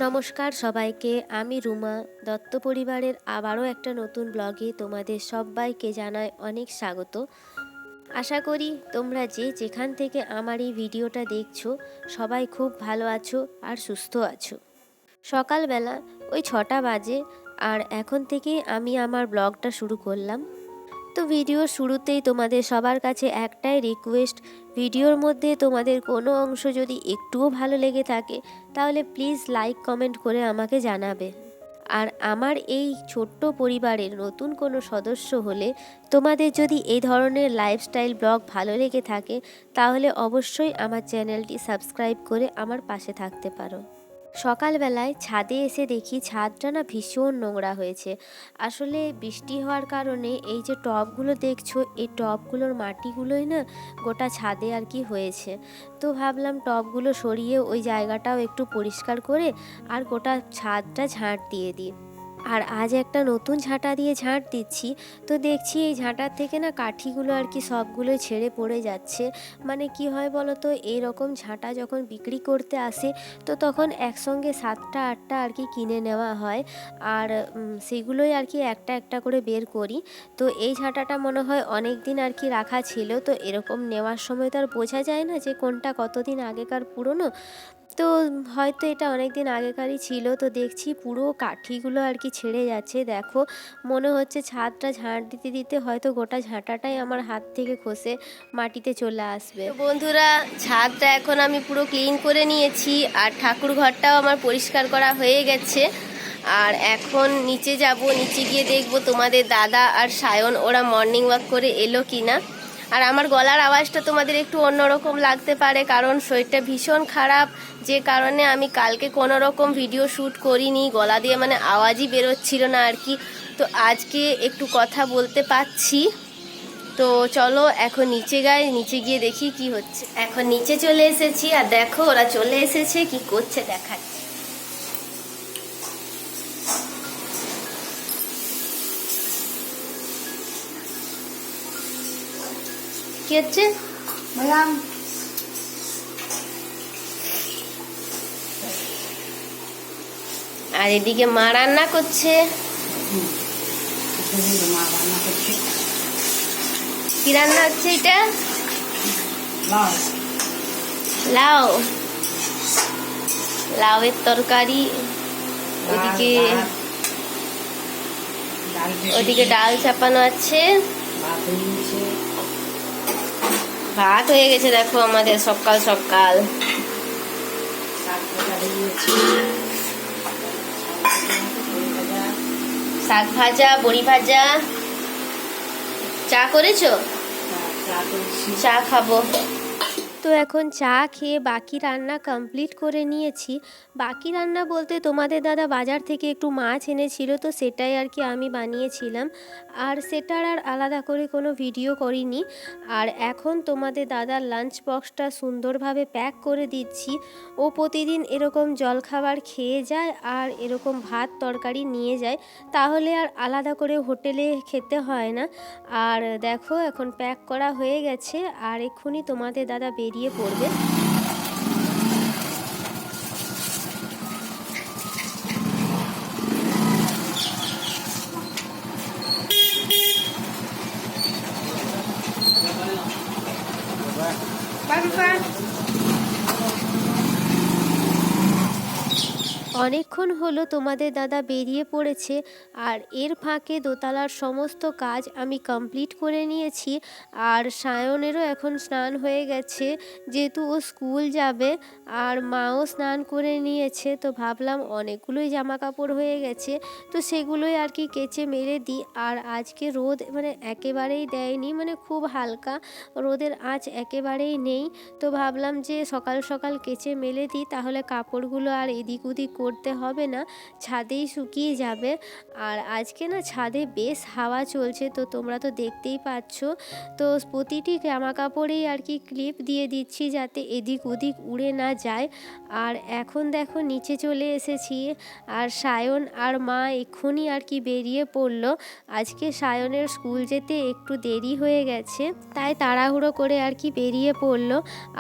নমস্কার সবাইকে, আমি রুমা দত্ত পরিবারের আবারও একটা নতুন ব্লগে তোমাদের সবাইকে জানাই অনেক স্বাগত। আশা করি তোমরা যে যেখান থেকে আমার এই ভিডিওটা দেখছো সবাই খুব ভালো আছো আর সুস্থ আছো। সকালবেলা ওই 6টা বাজে আর এখন থেকেই আমি আমার ব্লগটা শুরু করলাম। তো ভিডিওর শুরুতেই তোমাদের সবার কাছে একটাই রিকোয়েস্ট, ভিডিওর মধ্যে তোমাদের কোনো অংশ যদি একটুও ভালো লেগে থাকে তাহলে প্লিজ লাইক কমেন্ট করে আমাকে জানাবে। আর আমার এই ছোট্ট পরিবারের নতুন কোনো সদস্য হলে তোমাদের যদি এই ধরনের লাইফস্টাইল ব্লগ ভালো লেগে থাকে তাহলে অবশ্যই আমার চ্যানেলটি সাবস্ক্রাইব করে আমার পাশে থাকতে পারো। সকালবেলায় ছাদে এসে দেখি ছাদটা না ভীষণ নোংরা হয়েছে। আসলে বৃষ্টি হওয়ার কারণে এই যে টবগুলো দেখছো এই টবগুলোর মাটিগুলোই না গোটা ছাদে আর কি হয়েছে। তো ভাবলাম টবগুলো সরিয়ে ওই জায়গাটাও একটু পরিষ্কার করে আর গোটা ছাদটা ঝাঁট দিয়ে দিই। আর আজ একটা নতুন ঝাঁটা দিয়ে ঝাঁট দিচ্ছি, তো দেখছি এই ঝাঁটার থেকে না কাঠিগুলো আর কি সবগুলোই ছেড়ে পড়ে যাচ্ছে। মানে কি হয় বলো তো, এইরকম ঝাঁটা যখন বিক্রি করতে আসে তো তখন একসঙ্গে 7টা 8টা আর কি কিনে নেওয়া হয়, আর সেগুলোই আর কি একটা একটা করে বের করি। তো এই ঝাঁটাটা মনে হয় অনেক দিন আর কি রাখা ছিল, তো এরকম নেওয়ার সময় তো আর বোঝা যায় না যে কোনটা কতদিন আগেকার পুরনো। তো হয়তো এটা অনেক দিন আগেকারই ছিল। তো দেখছি পুরো কাঠিগুলো আর কি ছেড়ে যাচ্ছে। দেখো মনে হচ্ছে ছাদটা ঝাঁট দিতে দিতে হয়তো গোটা ঝাঁটাটাই আমার হাত থেকে খসে মাটিতে চলে আসবে। তো বন্ধুরা, ছাদটা এখন আমি পুরো ক্লিন করে নিয়েছি আর ঠাকুর ঘরটাও আমার পরিষ্কার করা হয়ে গেছে। আর এখন নিচে যাব, নিচে গিয়ে দেখব তোমাদের দাদা আর সায়ন ওরা মর্নিং ওয়াক করে এলো কিনা। আর আমার গলার আওয়াজটা তোমাদের একটু অন্যরকম লাগতে পারে, কারণ শরীরটা ভীষণ খারাপ, যে কারণে আমি কালকে কোনো রকম ভিডিও শ্যুট করিনি। গলা দিয়ে মানে আওয়াজই বেরোচ্ছিল না আর কি। তো আজকে একটু কথা বলতে পারছি। তো চলো এখন নিচে যাই, নিচে গিয়ে দেখি কি হচ্ছে। এখন নিচে চলে এসেছি আর দেখো ওরা চলে এসেছে, কি করছে দেখাচ্ছি। কি হচ্ছে ম্যাডাম? আর এদিকে মা রান্না করছে। মা রান্না করছে। কি রান্না হচ্ছে এটা? লাউ। লাউ, লাউয়ের তরকারি। ওদিকে ওদিকে ডাল চাপানো আছে, ভাত হয়ে গেছে। দেখো আমাদের সকাল সকাল শাক ভাজা, বড়ি ভাজা। চা করেছো? চা খাবো। তো এখন চা খেয়ে বাকি রান্না কমপ্লিট করে নিয়েছি। বাকি রান্না বলতে তোমাদের দাদা বাজার থেকে একটু মাছ এনেছিল, তো সেটাই আর কি আমি বানিয়েছিলাম। আর সেটার আর আলাদা করে কোনো ভিডিও করিনি। আর এখন তোমাদের দাদার লাঞ্চ বক্সটা সুন্দরভাবে প্যাক করে দিচ্ছি। ও প্রতিদিন এরকম জলখাবার খেয়ে যায় আর এরকম ভাত তরকারি নিয়ে যায়, তাহলে আর আলাদা করে হোটেলে খেতে হয় না। আর দেখো এখন প্যাক করা হয়ে গেছে আর এক্ষুনি তোমাদের দাদা বেরিয়ে পড়বে। অনেকক্ষণ হলো তোমাদের দাদা বেরিয়ে পড়েছে আর এর ফাঁকে দোতলার সমস্ত কাজ আমি কমপ্লিট করে নিয়েছি। আর সায়নেরও এখন স্নান হয়ে গেছে, যেহেতু ও স্কুল যাবে। আর মাও স্নান করে নিয়েছে। তো ভাবলাম অনেকগুলোই জামা কাপড় হয়ে গেছে, তো সেগুলোই আর কি কেচে মেলে দিই। আর আজকে রোদ মানে একেবারেই দেয়নি, মানে খুব হালকা রোদের আঁচ একেবারেই নেই। তো ভাবলাম যে সকাল সকাল কেচে মেলে দিই, তাহলে কাপড়গুলো আর এদিক ওদিক করতে হবে না, ছাদেই শুকিয়ে যাবে। আর আজকে না ছাদে বেশ হাওয়া চলছে, তো তোমরা তো দেখতেই পাচ্ছ। তো প্রতিটি জামা কাপড়েই আর কি ক্লিপ দিয়ে দিচ্ছি যাতে এদিক ওদিক উড়ে না যায়। আর এখন দেখো নিচে চলে এসেছি আর সায়ন আর মা এক্ষুনি আর কি বেরিয়ে পড়লো। আজকে সায়নের স্কুল যেতে একটু দেরি হয়ে গেছে, তাই তাড়াহুড়ো করে আর কি বেরিয়ে পড়লো।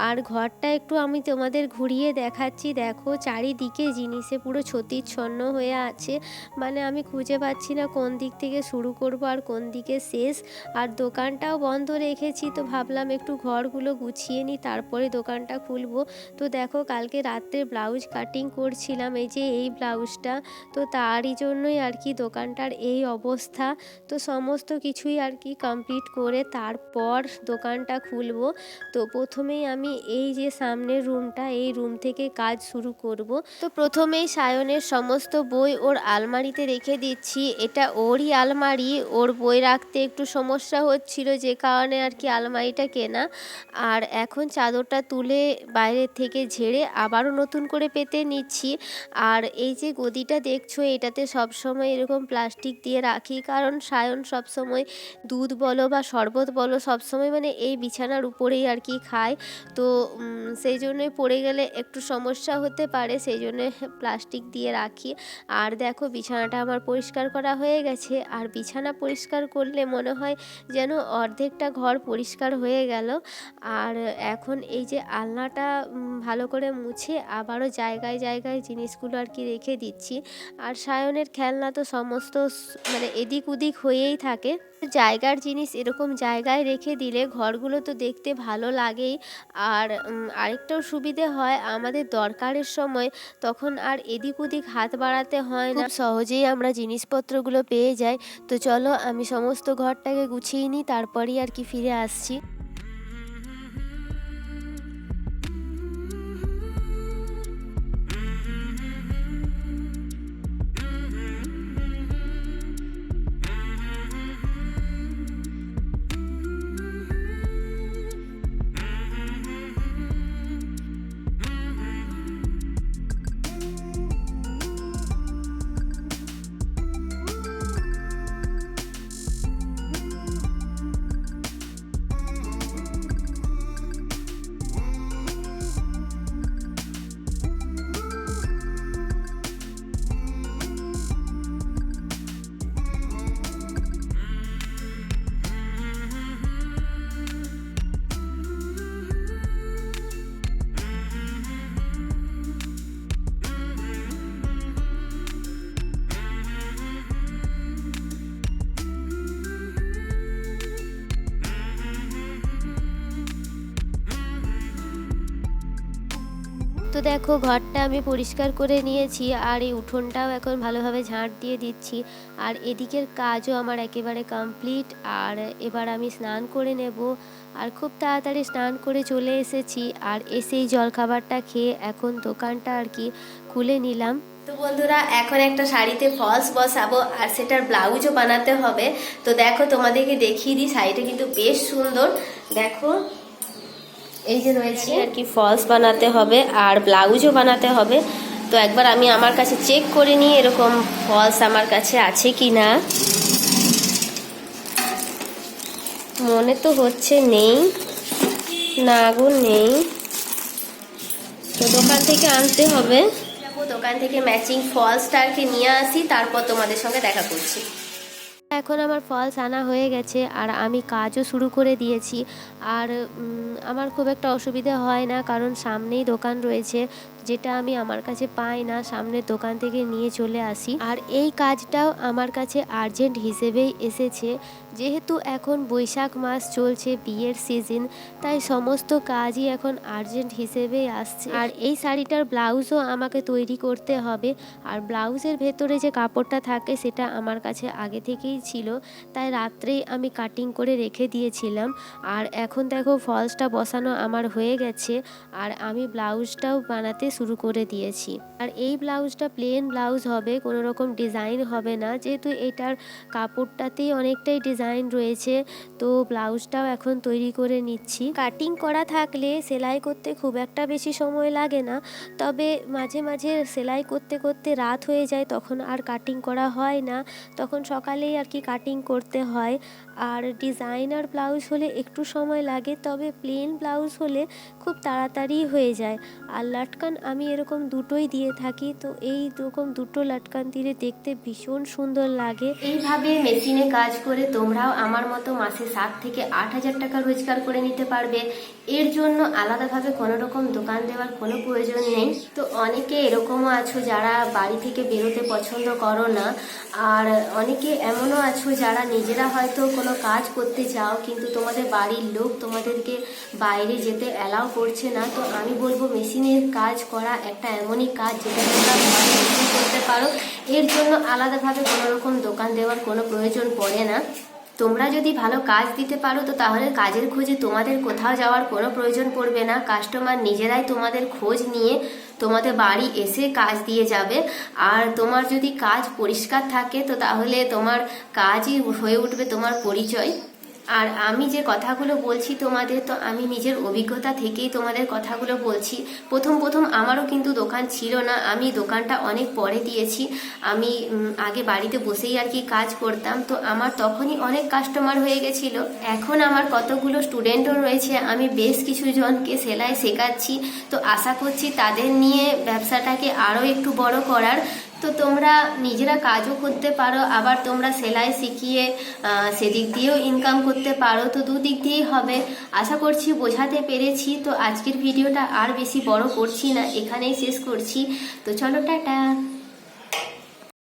আর ঘরটা একটু আমি তোমাদের ঘুরিয়ে দেখাচ্ছি। দেখো চারিদিকে জিনিসে পুরো ছত্তিচ্ছন্ন হয়ে আছে, মানে আমি খুঁজে পাচ্ছি না কোন দিক থেকে শুরু করব আর কোন দিকে শেষ। আর দোকানটাও বন্ধ রেখেছি, তো ভাবলাম একটু ঘরগুলো গুছিয়ে নিই তারপরে দোকানটা খুলবো। তো দেখো কালকে রাত্রে ব্লাউজ কাটিং করছিলাম, এই যে এই ব্লাউজটা, তো তারই জন্যই আর কি দোকানটার এই অবস্থা। তো সমস্ত কিছুই আর কি কমপ্লিট করে তারপর দোকানটা খুলবো। তো প্রথমেই আমি এই যে সামনের রুমটা, এই রুম থেকে কাজ শুরু করব। তো প্রথমেই সায়নের সমস্ত বই ওর আলমারিতে রেখে দিচ্ছি। এটা ওরই আলমারি, ওর বই রাখতে একটু সমস্যা হচ্ছিল, যে কারণে আর কি আলমারিটা কেনা। আর এখন চাদরটা তুলে বাইরে থেকে ঝেড়ে আবারও নতুন করে পেতে নিচ্ছি। আর এই যে গদিটা দেখছো, এটাতে সবসময় এরকম প্লাস্টিক দিয়ে রাখি, কারণ সায়ন সবসময় দুধ বলো বা শরবত বলো সবসময় মানে এই বিছানার উপরেই আর কি খায়। তো সেই জন্যই পড়ে গেলে একটু সমস্যা হতে পারে, সেই জন্য প্লাস্টিক দিয়ে রাখি। আর দেখো বিছানাটা আমার পরিষ্কার করা হয়ে গেছে। আর বিছানা পরিষ্কার করলে মনে হয় যেন অর্ধেকটা ঘর পরিষ্কার হয়ে গেল। আর এখন এই যে আলনাটা ভালো করে মুছে আবারও জায়গায় জায়গায় জিনিসগুলো আর কি রেখে দিচ্ছি। আর সায়নের খেলনা তো সমস্ত মানে এদিক ওদিক হয়েই থাকে। জায়গার জিনিস এরকম জায়গায় রেখে দিলে ঘরগুলো তো দেখতে ভালো লাগেই। আর আরেকটাও সুবিধে হয়, আমাদের দরকারের সময় তখন আর এদিক ওদিক হাত বাড়াতে হয় না, সহজেই আমরা জিনিসপত্রগুলো পেয়ে যাই। তো চলো আমি সমস্ত ঘরটাকে গুছিয়ে নিই, তারপরেই আর কি ফিরে আসছি। তো দেখো ঘরটা আমি পরিষ্কার করে নিয়েছি, আর এই উঠোনটাও এখন ভালোভাবে ঝাঁট দিয়ে দিচ্ছি। আর এদিকের কাজও আমার একেবারে কমপ্লিট। আর এবার আমি স্নান করে নেব। আর খুব তাড়াতাড়ি স্নান করে চলে এসেছি, আর এসেই জলখাবারটা খেয়ে এখন দোকানটা আর কি খুলে নিলাম। তো বন্ধুরা এখন একটা শাড়িতে ফলস বসাবো, আর সেটার ব্লাউজও বানাতে হবে। তো দেখো তোমাদেরকে দেখিয়ে দিই, শাড়িটা কিন্তু বেশ সুন্দর। দেখো এই যে রয়েছে আর কি ফলস বানাতে হবে আর ব্লাউজও বানাতে হবে। তো একবার আমি আমার কাছে চেক করে নিই এরকম ফলস আমার কাছে আছে কি না। মনে তো হচ্ছে নেই, না গো নেই। তো দোকান থেকে আনতে হবে। দোকান থেকে ম্যাচিং ফলসটা আর কি নিয়ে আসি, তারপর তোমাদের সঙ্গে দেখা করছি। এখন আমার ফলস আনা হয়ে গেছে, আর আমি কাজও শুরু করে দিয়েছি। আর আমার খুব একটা অসুবিধা হয় না, কারণ সামনেই দোকান রয়েছে, যেটা আমি আমার কাছে পাই না সামনের দোকান থেকে নিয়ে চলে আসি। আর এই কাজটাও আমার কাছে আর্জেন্ট হিসেবেই এসেছে, যেহেতু এখন বৈশাখ মাস চলছে, বিয়ের সিজন, তাই সমস্ত কাজই এখন আর্জেন্ট হিসেবেই আসছে। আর এই শাড়িটার ব্লাউজও আমাকে তৈরি করতে হবে। আর ব্লাউজের ভেতরে যে কাপড়টা থাকে সেটা আমার কাছে আগে থেকেই ছিল, তাই রাত্রেই আমি কাটিং করে রেখে দিয়েছিলাম। আর এখন দেখো ফলসটা বসানো আমার হয়ে গেছে, আর আমি ব্লাউজটাও বানাতে শুরু করে দিয়েছি। আর এই ব্লাউজটা প্লেন ব্লাউজ হবে, কোনো রকম ডিজাইন হবে না, যেহেতু এটার কাপড়টাতেই অনেকটাই ডিজাইন রয়েছে। তো ব্লাউজটাও এখন তৈরি করে নিচ্ছি। কাটিং করা থাকলে সেলাই করতে খুব একটা বেশি সময় লাগে না, তবে মাঝে মাঝে সেলাই করতে করতে রাত হয়ে যায়, তখন আর কাটিং করা হয় না, তখন সকালেই আর কি কাটিং করতে হয়। আর ডিজাইনার ব্লাউজ হলে একটু সময় লাগে, তবে প্লেন ব্লাউজ হলে খুব তাড়াতাড়ি হয়ে যায়। আর লাটকান আমি এরকম দুটোই দিয়ে থাকি, তো এই রকম দুটো লাটকান দিলে দেখতে ভীষণ সুন্দর লাগে। এইভাবে মেশিনে কাজ করে তোমরাও আমার মতো মাসে 7 থেকে 8 হাজার টাকা রোজগার করে নিতে পারবে। এর জন্য আলাদাভাবে কোনো রকম দোকান দেওয়ার কোনো প্রয়োজন নেই। তো অনেকে এরকমও আছো যারা বাড়ি থেকে বেরোতে পছন্দ করো না, আর অনেকে এমনও আছো যারা নিজেরা হয়তো কোনো কাজ করতে চাও কিন্তু তোমাদের বাড়ির লোক তোমাদেরকে বাইরে যেতে অ্যালাউ করছে না। তো আমি বলবো মেশিনের কাজ করা একটা এমনই কাজ যেটা তোমরা ঘরে বসে করতে পারো। এর জন্য আলাদাভাবে কোনো রকম দোকান দেওয়ার কোনো প্রয়োজন পড়ে না। তোমরা যদি ভালো কাজ দিতে পারো তো তাহলে কাজের খোঁজে তোমাদের কোথাও যাওয়ার কোনো প্রয়োজন পড়বে না। কাস্টমার নিজেরাই তোমাদের খোঁজ নিয়ে তোমাদের বাড়ি এসে কাজ দিয়ে যাবে। আর তোমার যদি কাজ পরিষ্কার থাকে তো তাহলে তোমার কাজই হয়ে উঠবে তোমার পরিচয়। আর আমি যে কথাগুলো বলছি তোমাদের, তো আমি নিজের অভিজ্ঞতা থেকেই তোমাদের কথাগুলো বলছি। প্রথম প্রথম আমারও কিন্তু দোকান ছিল না, আমি দোকানটা অনেক পরে দিয়েছি। আমি আগে বাড়িতে বসেই আর কি কাজ করতাম, তো আমার তখনই অনেক কাস্টমার হয়ে গেছিলো। এখন আমার কতগুলো স্টুডেন্টও রয়েছে, আমি বেশ কিছু জনকে সেলাই শেখাচ্ছি। তো আশা করছি তাদের নিয়ে ব্যবসাটাকে আরও একটু বড় করার। তো তোমরা নিজেরা কাজও করতে পারো, আবার তোমরা সেলাই শিখিয়ে সেদিক দিয়েও ইনকাম করতে পারো। তো দুদিক দিয়েই হবে। আশা করছি বোঝাতে পেরেছি। তো আজকের ভিডিওটা আর বেশি বড় করছি না, এখানেই শেষ করছি। তো চলো, টাটা।